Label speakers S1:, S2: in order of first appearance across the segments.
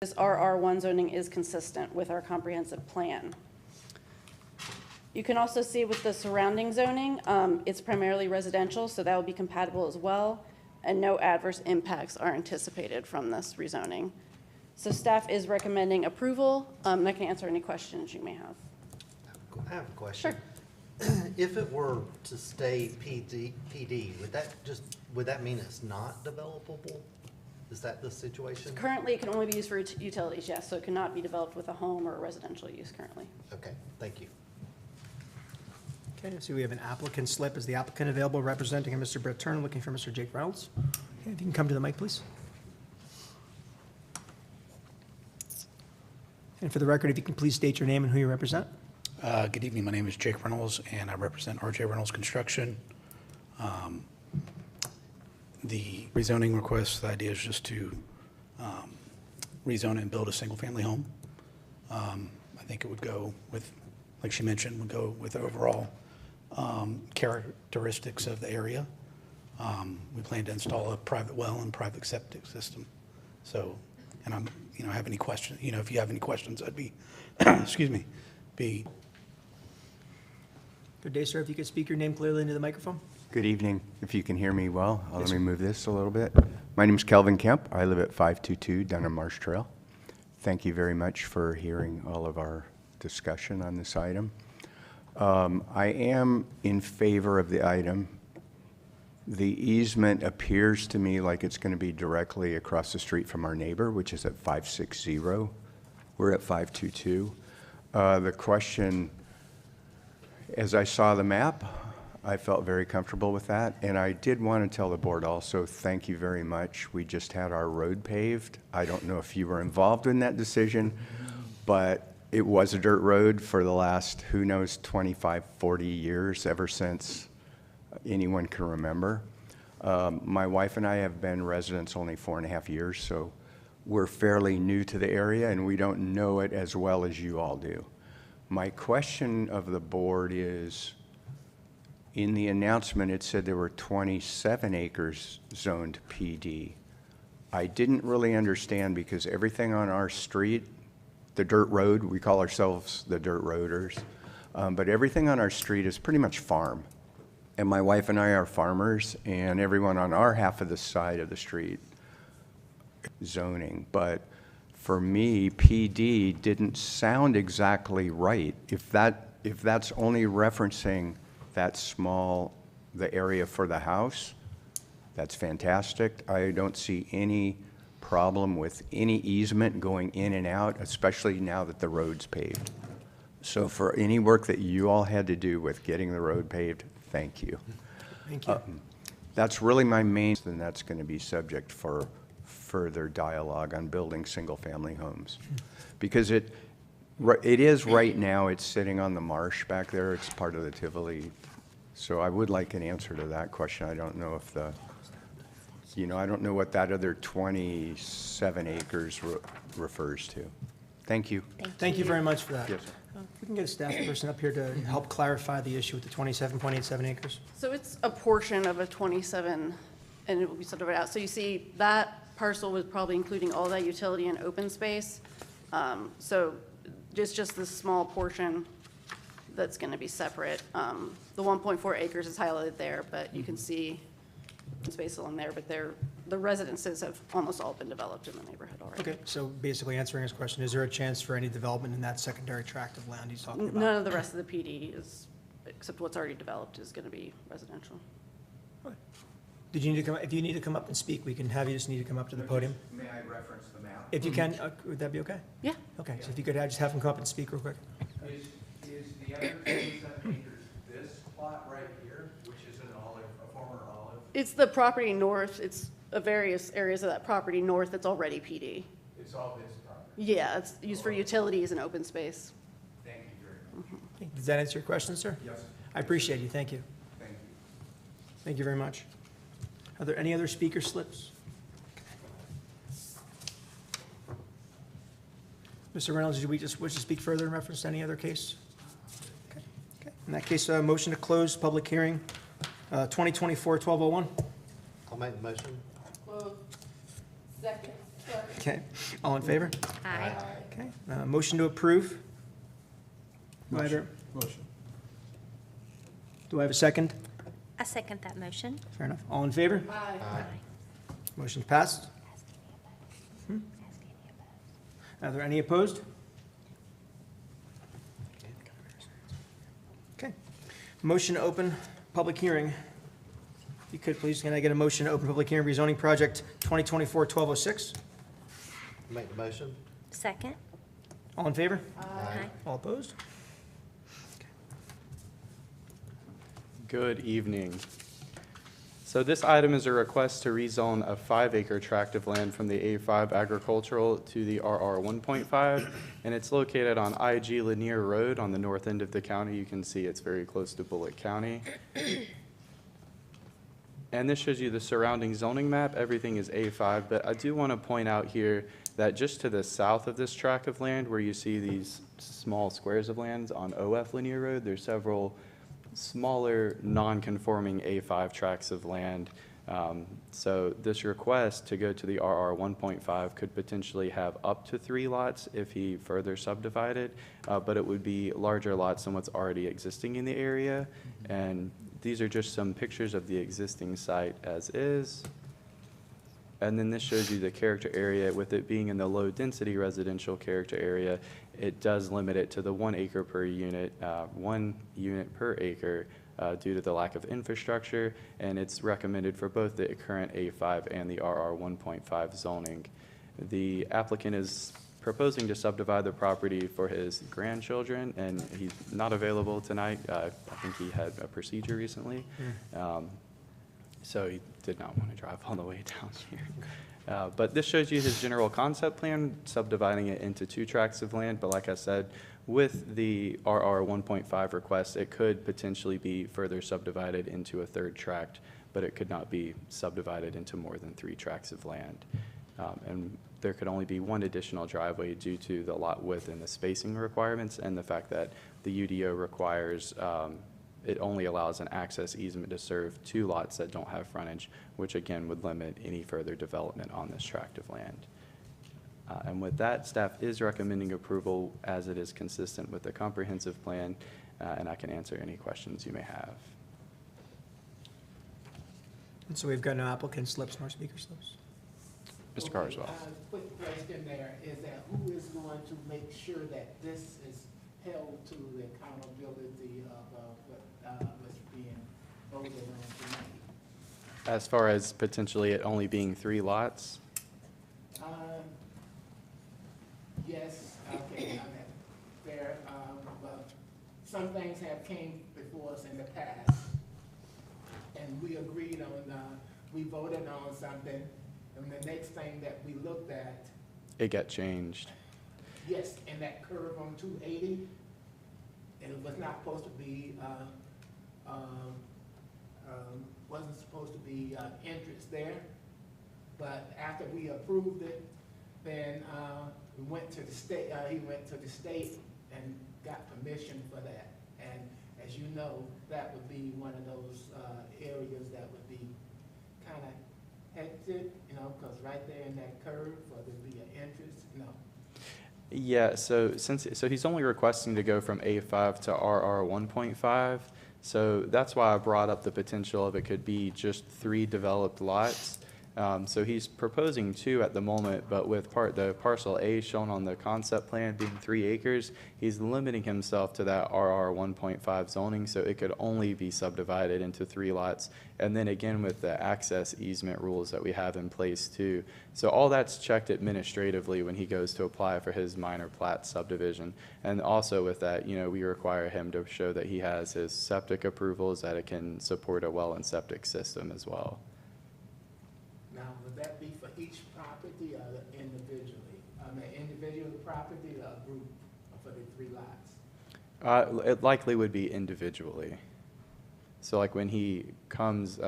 S1: This RR1 zoning is consistent with our comprehensive plan. You can also see with the surrounding zoning, it's primarily residential, so that will be compatible as well, and no adverse impacts are anticipated from this rezoning. So staff is recommending approval, and I can answer any questions you may have.
S2: I have a question.
S1: Sure.
S2: If it were to stay PD, would that mean it's not developable? Is that the situation?
S1: Currently, it can only be used for utilities, yes, so it cannot be developed with a home or a residential use currently.
S2: Okay, thank you.
S3: Okay, so we have an applicant slip. Is the applicant available representing Mr. Brett Turner, looking for Mr. Jake Reynolds? Okay, if you can come to the mic, please. And for the record, if you can please state your name and who you represent.
S4: Good evening. My name is Jake Reynolds, and I represent RJ Reynolds Construction. The rezoning request, the idea is just to rezone and build a single-family home. I think it would go with, like she mentioned, would go with overall characteristics of the area. We plan to install a private well and private septic system. So, and I'm, have any questions, if you have any questions, I'd be, excuse me, be.
S3: Good day, sir. If you could speak your name clearly into the microphone.
S5: Good evening. If you can hear me well, let me move this a little bit. My name is Kelvin Kemp. I live at 522 Dunham Marsh Trail. Thank you very much for hearing all of our discussion on this item. I am in favor of the item. The easement appears to me like it's going to be directly across the street from our neighbor, which is at 560. We're at 522. The question, as I saw the map, I felt very comfortable with that. And I did want to tell the board also, thank you very much. We just had our road paved. I don't know if you were involved in that decision, but it was a dirt road for the last, who knows, 25, 40 years, ever since anyone can remember. My wife and I have been residents only 4.5 years, so we're fairly new to the area and we don't know it as well as you all do. My question of the board is, in the announcement, it said there were 27 acres zoned PD. I didn't really understand because everything on our street, the dirt road, we call ourselves the dirt roaders, but everything on our street is pretty much farm. And my wife and I are farmers, and everyone on our half of the side of the street zoning. But for me, PD didn't sound exactly right. If that's only referencing that small, the area for the house, that's fantastic. I don't see any problem with any easement going in and out, especially now that the road's paved. So for any work that you all had to do with getting the road paved, thank you.
S3: Thank you.
S5: That's really my main, and that's going to be subject for further dialogue on building single-family homes. Because it is right now, it's sitting on the marsh back there. It's part of the Tivoli. So I would like an answer to that question. I don't know if I don't know what that other 27 acres refers to. Thank you.
S3: Thank you very much for that.
S5: Yes.
S3: We can get a staff person up here to help clarify the issue with the 27.87 acres.
S1: So it's a portion of a 27, and it will be subdivided out. So you see that parcel was probably including all that utility and open space. So just this small portion that's going to be separate. The 1.4 acres is highlighted there, but you can see space along there, but the residences have almost all been developed in the neighborhood already.
S3: Okay, so basically answering his question, is there a chance for any development in that secondary tract of land he's talking about?
S1: None of the rest of the PD is, except what's already developed, is going to be residential.
S3: Okay. Did you need to come, if you need to come up and speak, we can have you just need to come up to the podium.
S5: May I reference the map?
S3: If you can, would that be okay?
S1: Yeah.
S3: Okay, so if you could just have him come up and speak real quick.
S5: Is the other 27 acres this plot right here, which is an olive, a former olive?
S1: It's the property north. It's various areas of that property north that's already PD.
S5: It's all his property.
S1: Yeah, it's used for utilities and open space.
S5: Thank you very much.
S3: Does that answer your question, sir?
S5: Yes.
S3: I appreciate you. Thank you.
S5: Thank you.
S3: Thank you very much. Are there any other speaker slips? Mr. Reynolds, did we just wish to speak further in reference to any other case? Okay. In that case, motion to close public hearing, 2024-1201.
S2: I'll make the motion.
S1: Well, second.
S3: Okay. All in favor?
S6: Aye.
S3: Okay, motion to approve?
S7: Motion.
S3: Do I have a second?
S6: I second that motion.
S3: Fair enough. All in favor?
S6: Aye.
S3: Motion passed. Are there any opposed? Okay. Motion to open public hearing. If you could, please, can I get a motion to open public hearing rezoning project 2024-1206?
S2: Make the motion?
S6: Second?
S3: All in favor?
S6: Aye.
S3: All opposed?
S7: Good evening. So this item is a request to rezone a 5-acre tract of land from the A5 agricultural to the RR 1.5, and it's located on IG Lanier Road on the north end of the county. You can see it's very close to Bullitt County. And this shows you the surrounding zoning map. Everything is A5, but I do want to point out here that just to the south of this tract of land, where you see these small squares of lands on OF Lanier Road, there's several smaller, non-conforming A5 tracts of land. So this request to go to the RR 1.5 could potentially have up to 3 lots if he further subdivided, but it would be larger lots than what's already existing in the area. And these are just some pictures of the existing site as is. And then this shows you the character area. With it being in the low-density residential character area, it does limit it to the 1 acre per unit, 1 unit per acre due to the lack of infrastructure, and it's recommended for both the current A5 and the RR 1.5 zoning. The applicant is proposing to subdivide the property for his grandchildren, and he's not available tonight. I think he had a procedure recently. So he did not want to drive all the way down here. But this shows you his general concept plan, subdividing it into 2 tracts of land. But like I said, with the RR 1.5 request, it could potentially be further subdivided into a 3rd tract, but it could not be subdivided into more than 3 tracts of land. And there could only be 1 additional driveway due to the lot width and the spacing requirements, and the fact that the UDO requires it only allows an access easement to serve 2 lots that don't have frontage, which again would limit any further development on this tract of land. And with that, staff is recommending approval as it is consistent with the comprehensive plan, and I can answer any questions you may have.
S3: And so we've got no applicant slips nor speaker slips.
S7: Mr. Carswell.
S8: Quick question there, is that who is going to make sure that this is held to the accountability of what's being voted on tonight?
S7: As far as potentially it only being 3 lots,
S8: Yes, okay, I mean, there, but some things have came before us in the past, and we agreed on, we voted on something, and the next thing that we looked at,
S7: it got changed.
S8: yes, and that curve on 280, and it was not supposed to be, wasn't supposed to be entrance there, but after we approved it, then we went to the state, he went to the state and got permission for that. And as you know, that would be one of those areas that would be kind of hectic, you know, because right there in that curve, for there to be an entrance, no.
S7: Yeah, so he's only requesting to go from A5 to RR 1.5. So that's why I brought up the potential of it could be just 3 developed lots. So he's proposing 2 at the moment, but with the parcel A shown on the concept plan being 3 acres, he's limiting himself to that RR 1.5 zoning, so it could only be subdivided into 3 lots. And then again, with the access easement rules that we have in place too. So all that's checked administratively when he goes to apply for his minor plat subdivision. And also with that, you know, we require him to show that he has his septic approvals, that it can support a well and septic system as well.
S8: Now, would that be for each property or individually? I mean, individual property or a group for the 3 lots?
S7: It likely would be individually. So like when he comes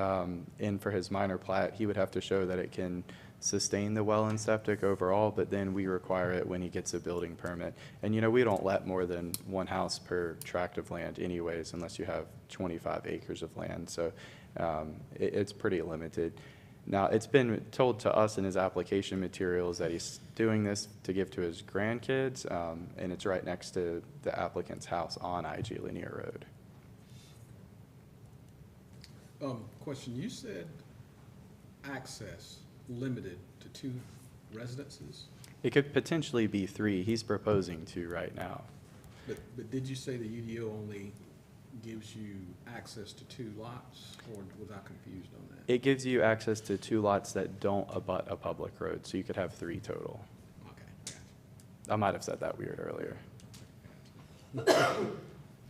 S7: in for his minor plat, he would have to show that it can sustain the well and septic overall, but then we require it when he gets a building permit. And you know, we don't let more than 1 house per tract of land anyways, unless you have 25 acres of land. So it's pretty limited. Now, it's been told to us in his application materials that he's doing this to give to his grandkids, and it's right next to the applicant's house on IG Linear Road.
S9: Question, you said access limited to 2 residences,
S7: It could potentially be 3. He's proposing 2 right now.
S9: but did you say the UDO only gives you access to 2 lots, or was I confused on that?
S7: It gives you access to 2 lots that don't abut a public road, so you could have 3 total.
S9: Okay, gotcha.
S7: I might have said that weird earlier.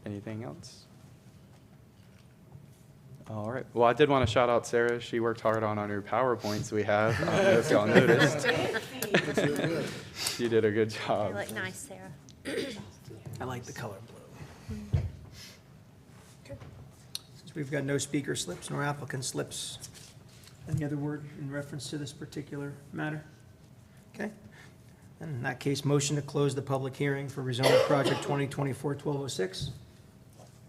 S7: Anything else? All right. Well, I did want to shout out Sarah. She worked hard on our new PowerPoints we have. I don't know if y'all noticed. She did a good
S6: You
S7: job.
S6: look nice, Sarah.
S3: I like the color blue. Okay. Since we've got no speaker slips nor applicant slips, any other word in reference to this particular matter? Okay. In that case, motion to close the public hearing for rezoning project 2024-1206.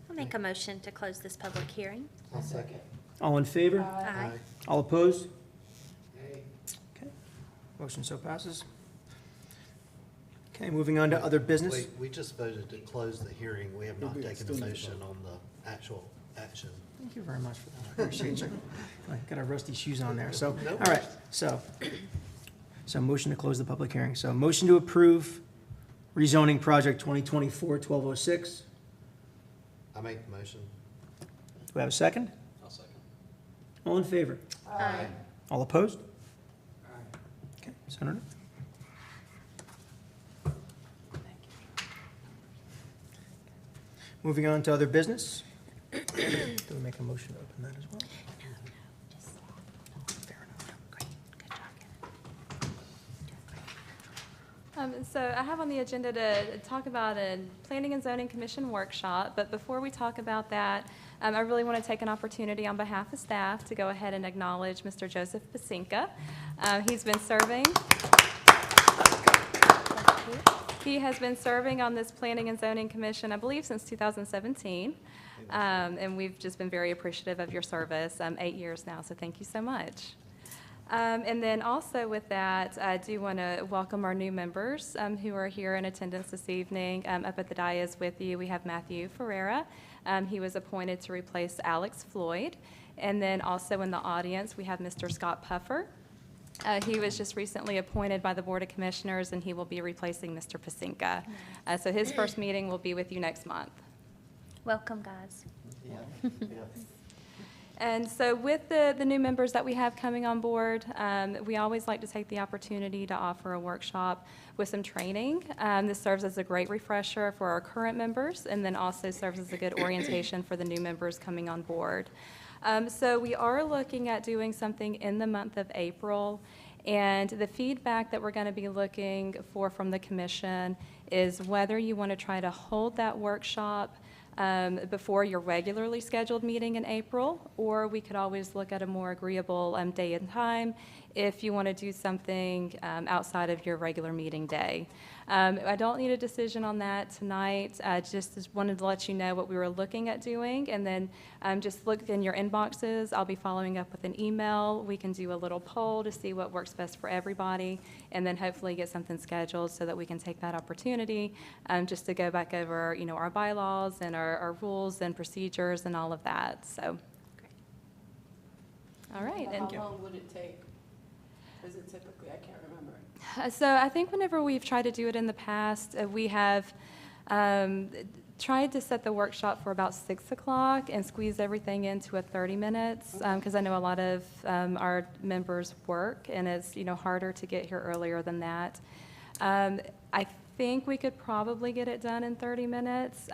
S6: I'll make a motion to close this public hearing.
S2: I'll second.
S3: All in favor?
S6: Aye.
S3: All opposed?
S8: Hey,
S3: Okay. Motion so passes. Okay, moving on to other business.
S2: Wait, we just voted to close the hearing. We have not taken
S9: Still
S2: a
S9: need to
S2: motion
S9: vote.
S2: on the actual action.
S3: Thank you very much for that. I appreciate you. I got our rusty shoes on there. So,
S2: No
S3: all right, so motion to close the public hearing. So motion to approve rezoning project 2024-1206.
S2: I make the motion.
S3: Do we have a second?
S2: I'll second.
S3: All in favor?
S6: Aye.
S3: All opposed?
S8: aye.
S3: Okay, so noted. Moving on to other business. Do we make a motion to open that as well? Fair enough.
S6: Great, good job.
S10: So I have on the agenda to talk about a Planning and Zoning Commission workshop, but before we talk about that, I really want to take an opportunity on behalf of staff to go ahead and acknowledge Mr. Joseph Pasinka. He's been serving. He has been serving on this Planning and Zoning Commission, I believe, since 2017. And we've just been very appreciative of your service, 8 years now, so thank you so much. And then also with that, I do want to welcome our new members who are here in attendance this evening. Up at the dais with you, we have Matthew Ferreira. He was appointed to replace Alex Floyd. And then also in the audience, we have Mr. Scott Puffer. He was just recently appointed by the Board of Commissioners, and he will be replacing Mr. Pasinka. So his first meeting will be with you next month.
S6: Welcome, guys.
S2: Yeah.
S10: And so with the new members that we have coming on board, we always like to take the opportunity to offer a workshop with some training. This serves as a great refresher for our current members, and then also serves as a good orientation for the new members coming on board. So we are looking at doing something in the month of April, and the feedback that we're going to be looking for from the commission is whether you want to try to hold that workshop before your regularly scheduled meeting in April, or we could always look at a more agreeable day and time if you want to do something outside of your regular meeting day. I don't need a decision on that tonight. I just wanted to let you know what we were looking at doing, and then just look in your inboxes. I'll be following up with an email. We can do a little poll to see what works best for everybody, and then hopefully get something scheduled so that we can take that opportunity just to go back over, our bylaws and our rules and procedures and all of that. So, all right.
S11: How long would it take? Is it typically, I can't remember.
S10: So I think whenever we've tried to do it in the past, we have tried to set the workshop for about 6 o'clock and squeeze everything into a 30 minutes, because I know a lot of our members work, and it's, harder to get here earlier than that. I think we could probably get it done in 30 minutes,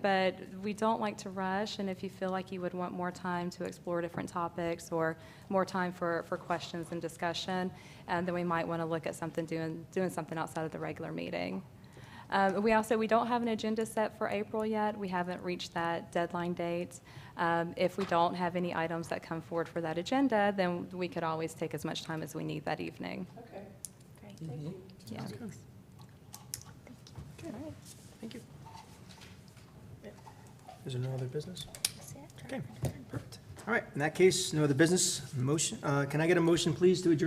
S10: but we don't like to rush, and if you feel like you would want more time to explore different topics or more time for questions and discussion, then we might want to look at something doing something outside of the regular meeting. We don't have an agenda set for April yet. We haven't reached that deadline date. If we don't have any items that come forward for that agenda, then we could always take as much time as we need that evening.
S11: Okay,
S6: Great.
S11: thank you.
S10: Yeah.
S3: Okay, thank you. Is there no other business?
S6: That's it.
S3: Okay, perfect. All right, in that case, no other business. Motion, can I get a motion, please, to adjourn